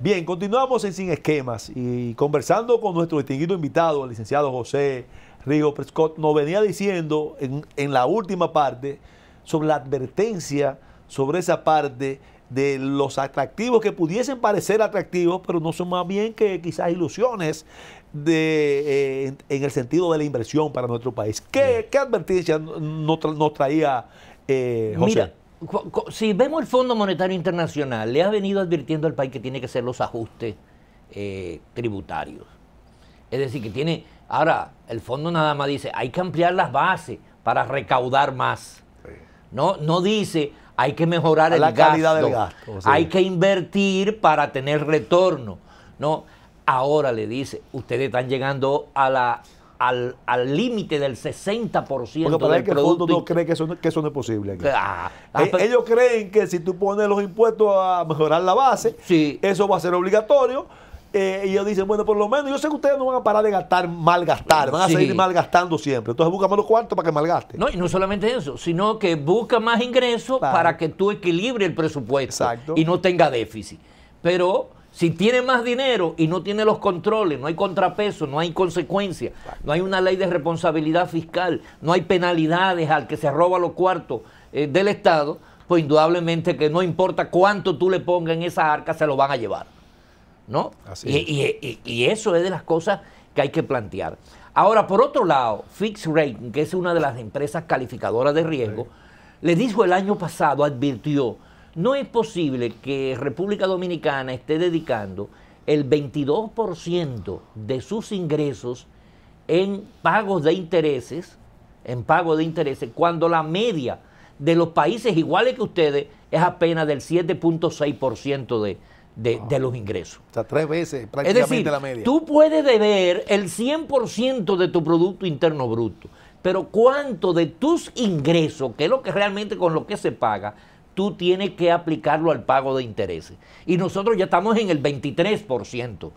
Bien, continuamos en Sin Esquemas y conversando con nuestro distinguido invitado, el licenciado José Rigo Prescott, nos venía diciendo en la última parte sobre la advertencia, sobre esa parte de los atractivos que pudiesen parecer atractivos, pero no son más bien que quizás ilusiones en el sentido de la inversión para nuestro país. ¿Qué advertencia nos traía José? Mira, si vemos el Fondo Monetario Internacional, le ha venido advirtiendo al país que tiene que hacer los ajustes tributarios. Es decir, que tiene... Ahora, el fondo nada más dice, hay que ampliar las bases para recaudar más. Sí. No dice, hay que mejorar la calidad del gasto. Sí. Hay que invertir para tener retorno. No, ahora le dice, ustedes están llegando a al límite del 60% porque del que producto. El fondo no cree que eso no es posible. Ellos creen que si tú pones los impuestos a mejorar la base, sí, eso va a ser obligatorio. Y ellos dicen, bueno, por lo menos, yo sé que ustedes no van a parar de malgastar, van a seguir malgastando siempre. Entonces busca los cuartos para que malgaste. No, y no solamente eso, sino que busca más ingresos para que tú equilibres el presupuesto. Exacto. Y no tenga déficit. Pero si tiene más dinero y no tiene los controles, no hay contrapeso, no hay consecuencias, no hay una ley de responsabilidad fiscal, no hay penalidades al que se roba los cuartos del Estado, pues indudablemente que no importa cuánto tú le pongas en esa arca, se lo van a llevar, ¿no? Y eso es de las cosas que hay que plantear. Ahora, por otro lado, Fitch Ratings, que es una de las empresas calificadoras de riesgo, le dijo el año pasado, advirtió, no es posible que República Dominicana esté dedicando el 22% de sus ingresos en pagos de intereses, cuando la media de los países iguales que ustedes es apenas del 7.6% de los ingresos. O sea, 3 veces prácticamente, es decir, la media. Tú puedes deber el 100% de tu Producto Interno Bruto, pero ¿cuánto de tus ingresos, que es lo que realmente con lo que se paga, tú tienes que aplicarlo al pago de intereses? Y nosotros ya estamos en el 23%,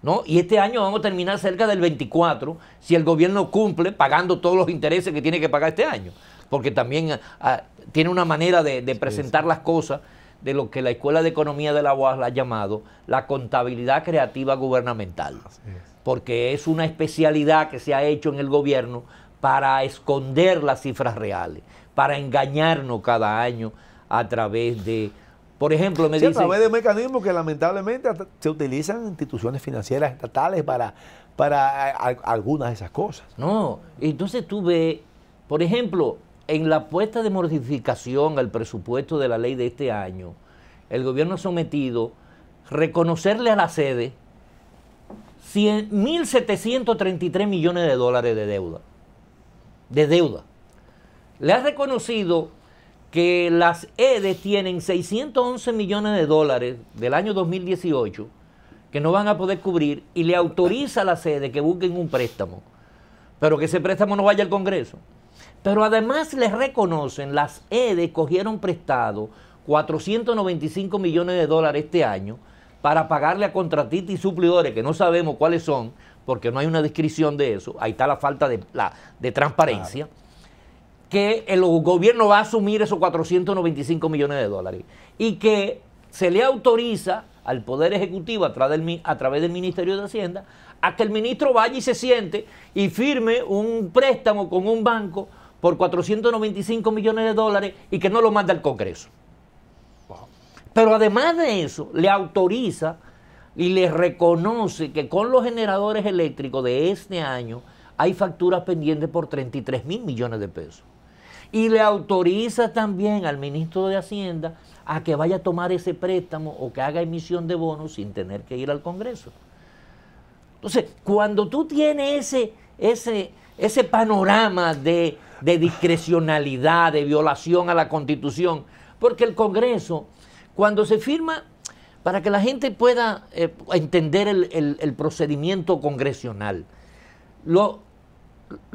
¿no? Y este año vamos a terminar cerca del 24% si el gobierno cumple pagando todos los intereses que tiene que pagar este año, porque también tiene una manera de presentar las cosas de lo que la Escuela de Economía de la UAS ha llamado la contabilidad creativa gubernamental, porque es una especialidad que se ha hecho en el gobierno para esconder las cifras reales, para engañarnos cada año a través de, por ejemplo, me dicen... a través de mecanismos que lamentablemente se utilizan en instituciones financieras estatales para algunas de esas cosas. No, entonces tú ves, por ejemplo, en la apuesta de modificación al presupuesto de la ley de este año, el gobierno ha sometido reconocerle a la sede 1.733 millones de dólares de deuda. Le ha reconocido que las EDES tienen 611 millones de dólares del año 2018 que no van a poder cubrir y le autoriza a la sede que busquen un préstamo, pero que ese préstamo no vaya al Congreso. Pero además les reconocen, las EDES cogieron prestado 495 millones de dólares este año para pagarle a contratistas y suplidores, que no sabemos cuáles son, porque no hay una descripción de eso, ahí está la falta de transparencia, que el gobierno va a asumir esos 495 millones de dólares y que se le autoriza al Poder Ejecutivo a través del Ministerio de Hacienda a que el ministro vaya y se siente y firme un préstamo con un banco por 495 millones de dólares y que no lo manda al Congreso. Pero además de eso, le autoriza y le reconoce que con los generadores eléctricos de este año hay facturas pendientes por 33.000 millones de pesos. Y le autoriza también al ministro de Hacienda a que vaya a tomar ese préstamo o que haga emisión de bonos sin tener que ir al Congreso. Entonces, cuando tú tienes ese panorama de discrecionalidad, de violación a la Constitución, porque el Congreso, cuando se firma, para que la gente pueda entender el procedimiento congresional, los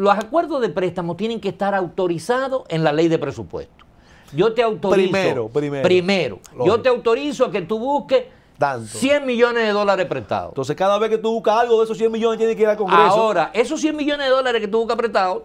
acuerdos de préstamo tienen que estar autorizados en la ley de presupuesto. Yo te autorizo, primero yo te autorizo a que tú busques tanto. 100 millones de dólares prestados. Entonces, cada vez que tú buscas algo de esos 100 millones, tienes que ir al Congreso. Ahora, esos 100 millones de dólares que tú buscas prestados,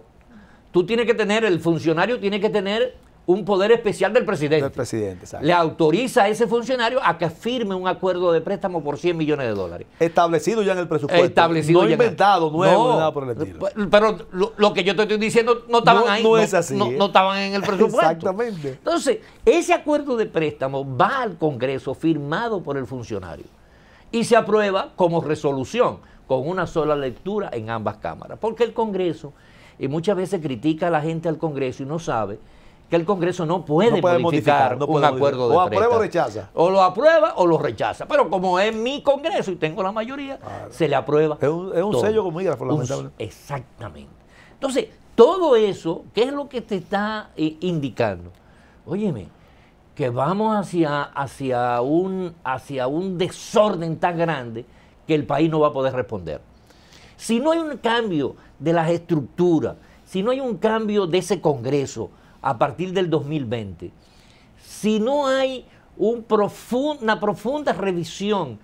tú tienes que tener, el funcionario tiene que tener un poder especial del presidente. Del presidente, exacto. Le autoriza a ese funcionario a que firme un acuerdo de préstamo por 100 millones de dólares. Establecido ya en el presupuesto. Establecido no ya inventado, nuevo, no, ni nada por el estilo. Pero lo que yo te estoy diciendo no estaban ahí. No es así. No estaban en el presupuesto. Exactamente. Entonces, ese acuerdo de préstamo va al Congreso firmado por el funcionario y se aprueba como resolución con una sola lectura en ambas cámaras. Porque el Congreso, y muchas veces critica a la gente al Congreso y no sabe que el Congreso no puede modificar un acuerdo de préstamo. O aprueba o rechaza. O lo aprueba o lo rechaza. Pero como es mi Congreso y tengo la mayoría, se le aprueba. Es un sello comígrafo, lamentablemente. Exactamente. Entonces, todo eso, ¿qué es lo que te está indicando? Óyeme, que vamos hacia un desorden tan grande que el país no va a poder responder. Si no hay un cambio de las estructuras, si no hay un cambio de ese Congreso a partir del 2020, si no hay una profunda revisión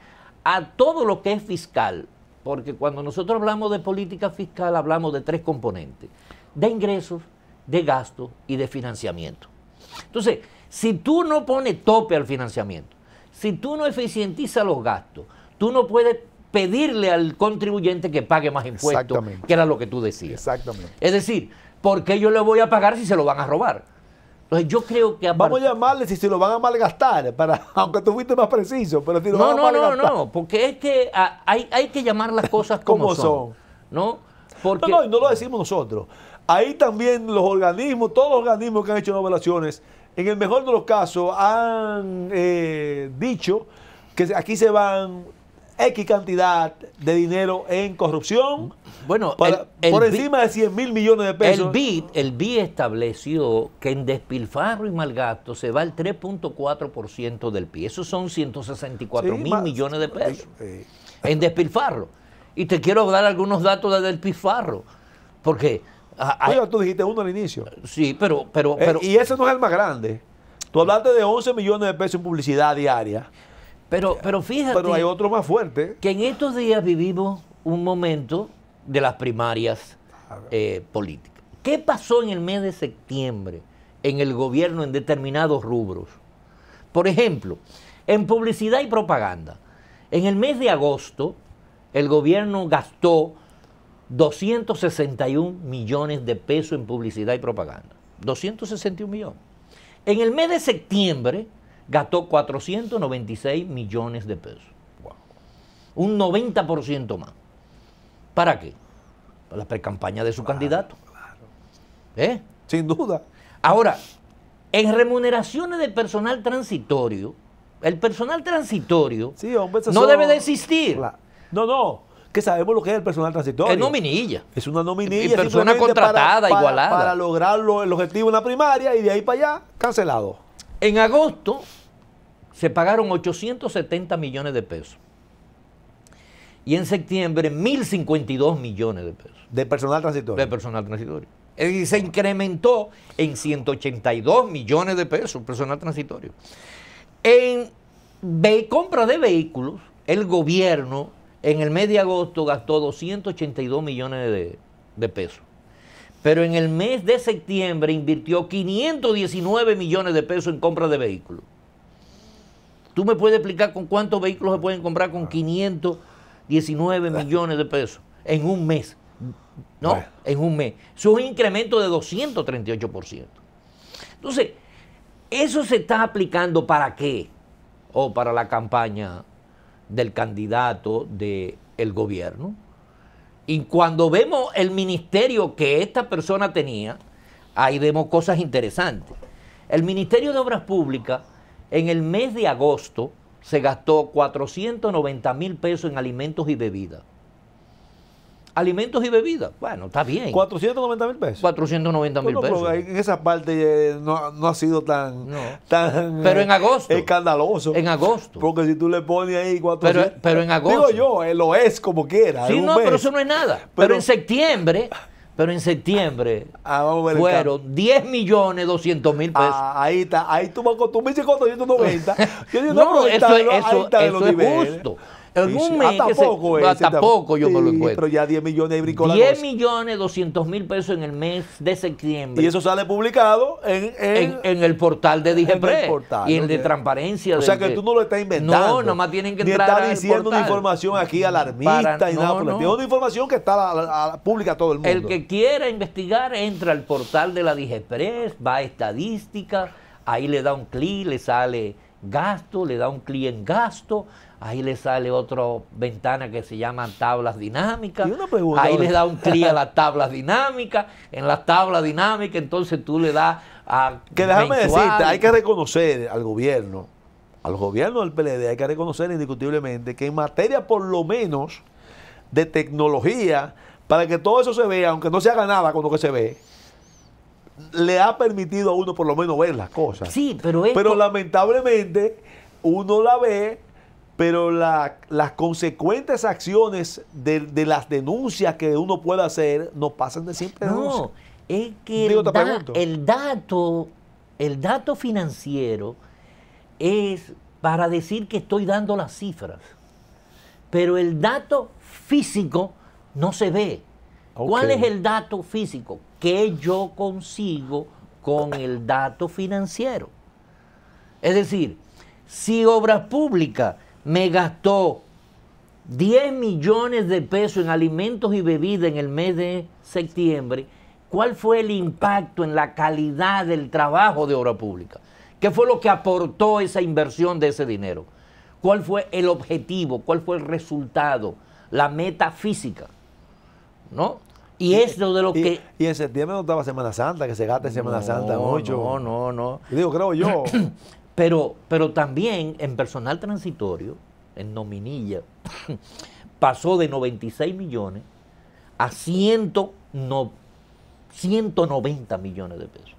a todo lo que es fiscal, porque cuando nosotros hablamos de política fiscal hablamos de 3 componentes, de ingresos, de gastos y de financiamiento. Entonces, si tú no pones tope al financiamiento, si tú no eficientizas los gastos, tú no puedes pedirle al contribuyente que pague más impuestos, que era lo que tú decías. Exactamente. Es decir, ¿por qué yo le voy a pagar si se lo van a robar? Entonces yo creo que... Vamos a llamarle si se lo van a malgastar, aunque tú fuiste más preciso, pero si lo van a malgastar. No, porque es que hay que llamar las cosas como son. ¿No? Porque... No, y no lo decimos nosotros. Ahí también los organismos, todos los organismos que han hecho novelaciones, en el mejor de los casos han dicho que aquí se van X cantidad de dinero en corrupción, bueno, por encima de 100 mil millones de pesos. El BID estableció que en despilfarro y malgasto se va el 3.4% del PIB. Esos son 164 mil millones de pesos en despilfarro. Y te quiero dar algunos datos de despilfarro, porque... Oye, tú dijiste uno al inicio. Sí, pero y ese no es el más grande. Tú hablaste de 11 millones de pesos en publicidad diaria. Pero fíjate... Pero hay otro más fuerte. Que en estos días vivimos un momento de las primarias políticas. ¿Qué pasó en el mes de septiembre en el gobierno en determinados rubros? Por ejemplo, en publicidad y propaganda. En el mes de agosto, el gobierno gastó 261 millones de pesos en publicidad y propaganda. 261 millones. En el mes de septiembre gastó 496 millones de pesos. Wow. Un 90% más. ¿Para qué? Para la precampaña de su candidato. Claro. Sin duda. Ahora, en remuneraciones de personal transitorio, el personal transitorio no debe de existir. No. Que sabemos lo que es el personal transitorio. Es nominilla. Es una nominilla. Y persona contratada, igualada. Para lograr el objetivo en la primaria y de ahí para allá, cancelado. En agosto se pagaron 870 millones de pesos. Y en septiembre 1.052 millones de pesos. De personal transitorio. De personal transitorio. Y se incrementó en 182 millones de pesos personal transitorio. En compra de vehículos, el gobierno en el mes de agosto gastó 282 millones de pesos. Pero en el mes de septiembre invirtió 519 millones de pesos en compra de vehículos. ¿Tú me puedes explicar con cuántos vehículos se pueden comprar con 519 millones de pesos en un mes? ¿No? Bueno. En un mes. Eso es un incremento de 238%. Entonces, ¿eso se está aplicando para qué? O para la campaña del candidato del gobierno. Y cuando vemos el ministerio que esta persona tenía, ahí vemos cosas interesantes. El Ministerio de Obras Públicas, en el mes de agosto, se gastó 490 mil pesos en alimentos y bebidas. Alimentos y bebidas, bueno, está bien. 490 mil pesos. 490 mil pesos. Pero en esa parte no ha sido tan pero en agosto. Escandaloso. En agosto. Porque si tú le pones ahí 400. Pero en agosto. Digo yo, lo es como quiera. Sí, no, pero eso no es nada. Pero en septiembre fueron 10.200.000 pesos. Ahí está. Ahí tú me dices 490. No, eso es justo. En un mes. Hasta poco yo me lo encuentro. Pero ya 10 millones de bricolas. 10 millones 200 mil pesos en el mes de septiembre. Y eso sale publicado en el portal de DIGEPRES y en el de transparencia. O sea que tú no lo estás inventando. No, nomás tienen que ni entrar estás diciendo una información aquí alarmista y nada. Es una información que está pública a todo el mundo. El que quiera investigar entra al portal de la DIGEPRES, va a estadística, ahí le da un clic, le sale gasto, le da un clic en gasto, ahí le sale otra ventana que se llama tablas dinámicas, ahí le da un clic a las tablas dinámicas, en las tablas dinámicas entonces tú le das a que déjame decirte, hay que reconocer al gobierno, a los gobiernos del PLD, hay que reconocer indiscutiblemente que en materia por lo menos de tecnología, para que todo eso se vea, aunque no se haga nada con lo que se ve, le ha permitido a uno por lo menos ver las cosas. Sí, pero lamentablemente uno la ve, pero las consecuentes acciones de las denuncias que uno puede hacer no pasan de simple denuncia. No, es que el dato financiero es para decir que estoy dando las cifras, pero el dato físico no se ve. Okay. ¿Cuál es el dato físico? ¿Qué yo consigo con el dato financiero? Es decir, si Obras Públicas me gastó 10 millones de pesos en alimentos y bebidas en el mes de septiembre, ¿cuál fue el impacto en la calidad del trabajo de Obras Públicas? ¿Qué fue lo que aportó esa inversión de ese dinero? ¿Cuál fue el objetivo? ¿Cuál fue el resultado? La meta física, ¿no? Y es lo de lo que... Y en septiembre no estaba Semana Santa, que se gasta en Semana Santa mucho. No. Digo, creo yo. Pero también en personal transitorio, en nominilla, pasó de 96 millones a 190 millones de pesos.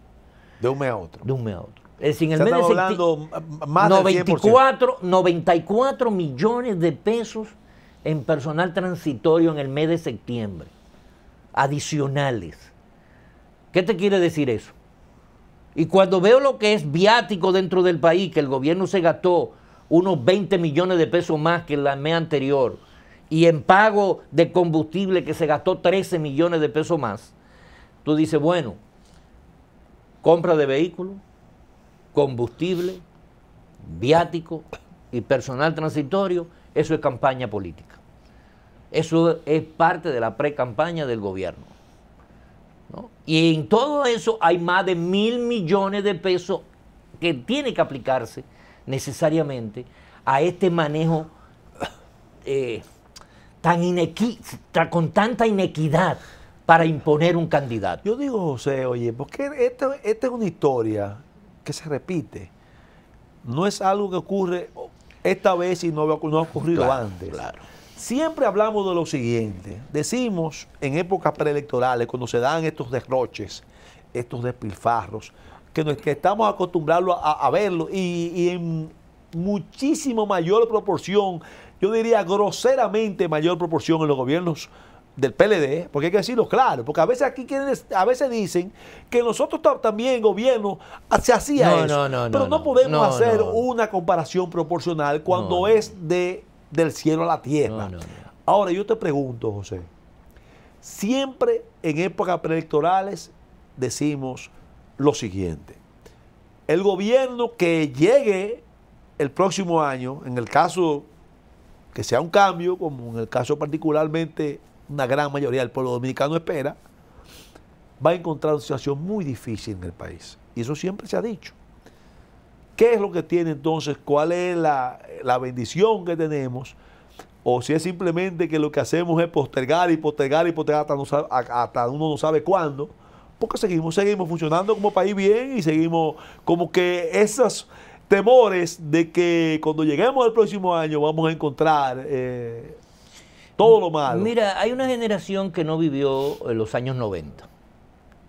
De un mes a otro. De un mes a otro. Es decir, en el mes de hablando más del 100%. 94 millones de pesos en personal transitorio en el mes de septiembre. Adicionales. ¿Qué te quiere decir eso? Y cuando veo lo que es viático dentro del país, que el gobierno se gastó unos 20 millones de pesos más que el mes anterior, y en pago de combustible que se gastó 13 millones de pesos más, tú dices, bueno, compra de vehículos, combustible, viático y personal transitorio, eso es campaña política. Eso es parte de la pre-campaña del gobierno, ¿no? Y en todo eso hay más de 1.000 millones de pesos que tiene que aplicarse necesariamente a este manejo con tanta inequidad para imponer un candidato. Yo digo, José, oye, porque esta es una historia que se repite. No es algo que ocurre esta vez y no ha ocurrido antes. Claro. Siempre hablamos de lo siguiente. Decimos en épocas preelectorales, cuando se dan estos derroches, estos despilfarros, que estamos acostumbrados a verlo y en muchísimo mayor proporción, yo diría groseramente mayor proporción en los gobiernos del PLD, porque hay que decirlo claro, porque a veces aquí a veces dicen que nosotros también gobierno se hacía eso, pero no podemos hacer una comparación proporcional cuando es del cielo a la tierra. Ahora yo te pregunto, José, siempre en épocas preelectorales decimos lo siguiente: el gobierno que llegue el próximo año, en el caso que sea un cambio, como en el caso particularmente una gran mayoría del pueblo dominicano espera, va a encontrar una situación muy difícil en el país. Y eso siempre se ha dicho. ¿Qué es lo que tiene entonces? ¿Cuál es la bendición que tenemos? O si es simplemente que lo que hacemos es postergar y postergar y postergar hasta uno no sabe cuándo, porque seguimos funcionando como país bien y seguimos como que esos temores de que cuando lleguemos al próximo año vamos a encontrar todo lo malo. Mira, hay una generación que no vivió en los años 90.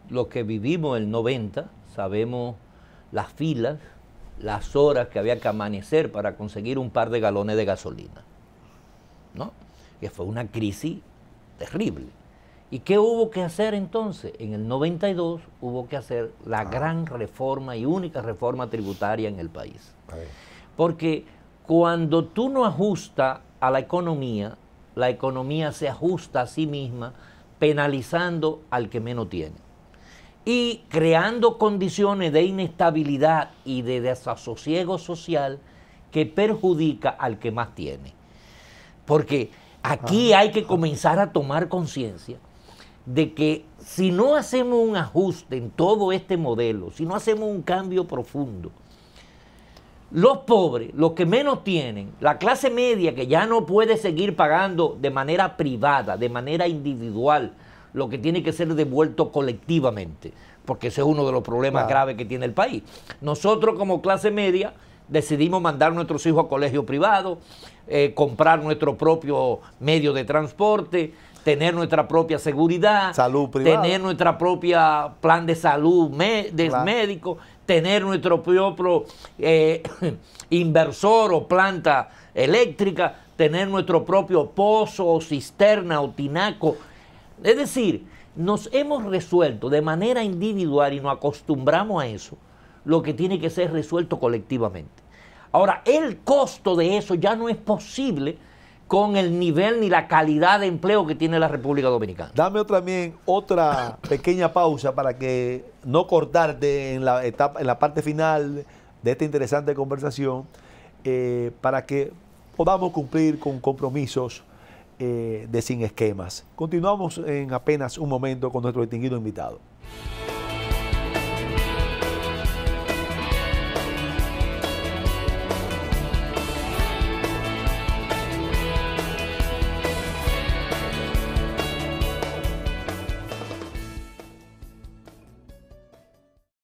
Los que vivimos en el 90 sabemos las filas, las horas que había que amanecer para conseguir un par de galones de gasolina, ¿no? Que fue una crisis terrible. ¿Y qué hubo que hacer entonces? En el 92 hubo que hacer la gran reforma y única reforma tributaria en el país. Porque cuando tú no ajustas a la economía se ajusta a sí misma, penalizando al que menos tiene y creando condiciones de inestabilidad y de desasosiego social que perjudica al que más tiene. Porque aquí hay que comenzar a tomar conciencia de que si no hacemos un ajuste en todo este modelo, si no hacemos un cambio profundo, los pobres, los que menos tienen, la clase media que ya no puede seguir pagando de manera privada, de manera individual, lo que tiene que ser devuelto colectivamente, porque ese es uno de los problemas graves que tiene el país. Nosotros como clase media decidimos mandar a nuestros hijos a colegios privados, comprar nuestro propio medio de transporte, tener nuestra propia seguridad, salud privada, tener nuestra propia plan de salud médico, tener nuestro propio inversor o planta eléctrica, tener nuestro propio pozo o cisterna o tinaco. Es decir, nos hemos resuelto de manera individual y nos acostumbramos a eso, lo que tiene que ser resuelto colectivamente. Ahora, el costo de eso ya no es posible con el nivel ni la calidad de empleo que tiene la República Dominicana. Dame también otra pequeña pausa para que no cortarte en la parte final de esta interesante conversación, para que podamos cumplir con compromisos de Sin Esquemas. Continuamos en apenas un momento con nuestro distinguido invitado.